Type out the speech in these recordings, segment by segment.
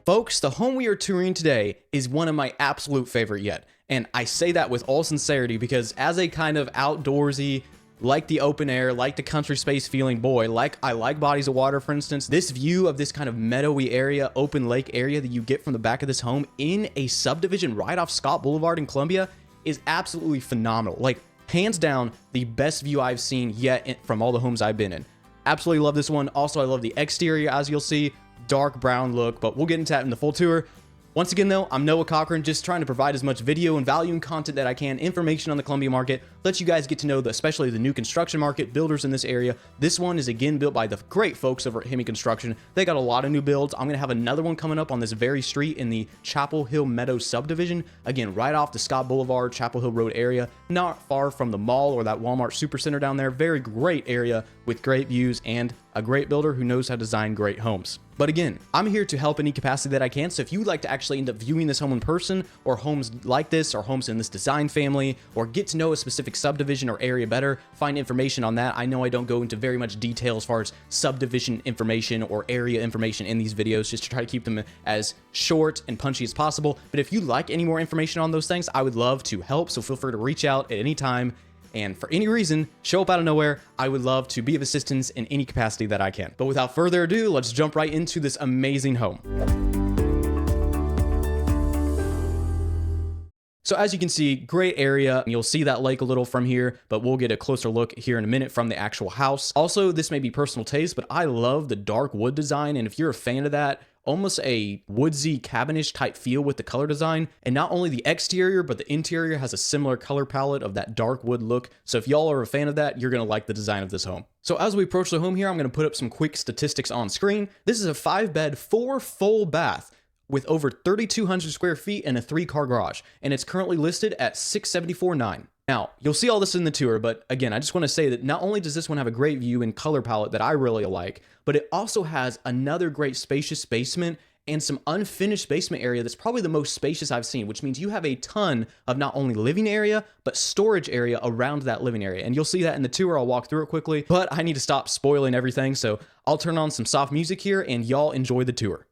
Folks, the home we are touring today is one of my absolute favorite yet. And I say that with all sincerity because as a kind of outdoorsy, like the open air, like the country space feeling boy, like I like bodies of water, for instance, this view of this kind of meadowy area, open lake area that you get from the back of this home in a subdivision right off Scott Boulevard in Columbia is absolutely phenomenal. Like, hands down, the best view I've seen yet from all the homes I've been in. Absolutely love this one. Also, I love the exterior, as you'll see, dark brown look, but we'll get into that in the full tour. Once again, though, I'm Noah Cochran, just trying to provide as much video and value and content that I can, information on the Columbia market, let you guys get to know especially the new construction market, builders in this area. This one is again built by the great folks over at Hemi Construction. They got a lot of new builds. I'm going to have another one coming up on this very street in the Chapel Hill Meadows subdivision. Again, right off the Scott Boulevard, Chapel Hill Road area, not far from the mall or that Walmart Supercenter down there. Very great area with great views and a great builder who knows how to design great homes. But again, I'm here to help in any capacity that I can. So if you would like to actually end up viewing this home in person, or homes like this, or homes in this design family, or get to know a specific subdivision or area better, find information on that. I know I don't go into very much detail as far as subdivision information or area information in these videos, just to try to keep them as short and punchy as possible. But if you'd like any more information on those things, I would love to help. So feel free to reach out at any time. And for any reason, show up out of nowhere, I would love to be of assistance in any capacity that I can. But without further ado, let's jump right into this amazing home. So as you can see, great area. You'll see that lake a little from here, but we'll get a closer look here in a minute from the actual house. Also, this may be personal taste, but I love the dark wood design. And if you're a fan of that, almost a woodsy cabinish type feel with the color design. And not only the exterior, but the interior has a similar color palette of that dark wood look. So if y'all are a fan of that, you're gonna like the design of this home. So as we approach the home here, I'm gonna put up some quick statistics on screen. This is a 5-bed, 4 full bath with over 3,200 square feet and a 3-car garage. And it's currently listed at $674,900. Now, you'll see all this in the tour, but again, I just want to say that not only does this one have a great view and color palette that I really like, but it also has another great spacious basement and some unfinished basement area that's probably the most spacious I've seen, which means you have a ton of not only living area, but storage area around that living area. And you'll see that in the tour. I'll walk through it quickly, but I need to stop spoiling everything. So I'll turn on some soft music here and y'all enjoy the tour.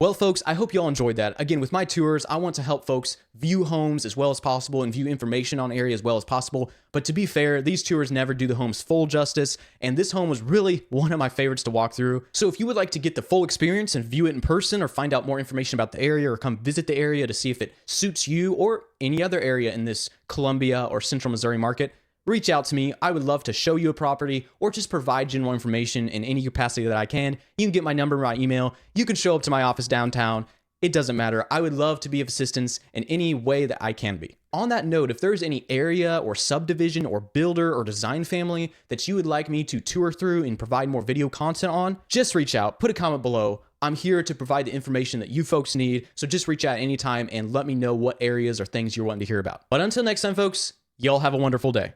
Well, folks, I hope y'all enjoyed that. Again, with my tours, I want to help folks view homes as well as possible and view information on area as well as possible. But to be fair, these tours never do the homes full justice, and this home was really one of my favorites to walk through. So if you would like to get the full experience and view it in person, or find out more information about the area, or come visit the area to see if it suits you or any other area in this Columbia or Central Missouri market, reach out to me. I would love to show you a property or just provide general information in any capacity that I can. You can get my number, my email. You can show up to my office downtown. It doesn't matter. I would love to be of assistance in any way that I can be. On that note, if there's any area or subdivision or builder or design family that you would like me to tour through and provide more video content on, just reach out, put a comment below. I'm here to provide the information that you folks need. So just reach out anytime and let me know what areas or things you're wanting to hear about. But until next time, folks, y'all have a wonderful day.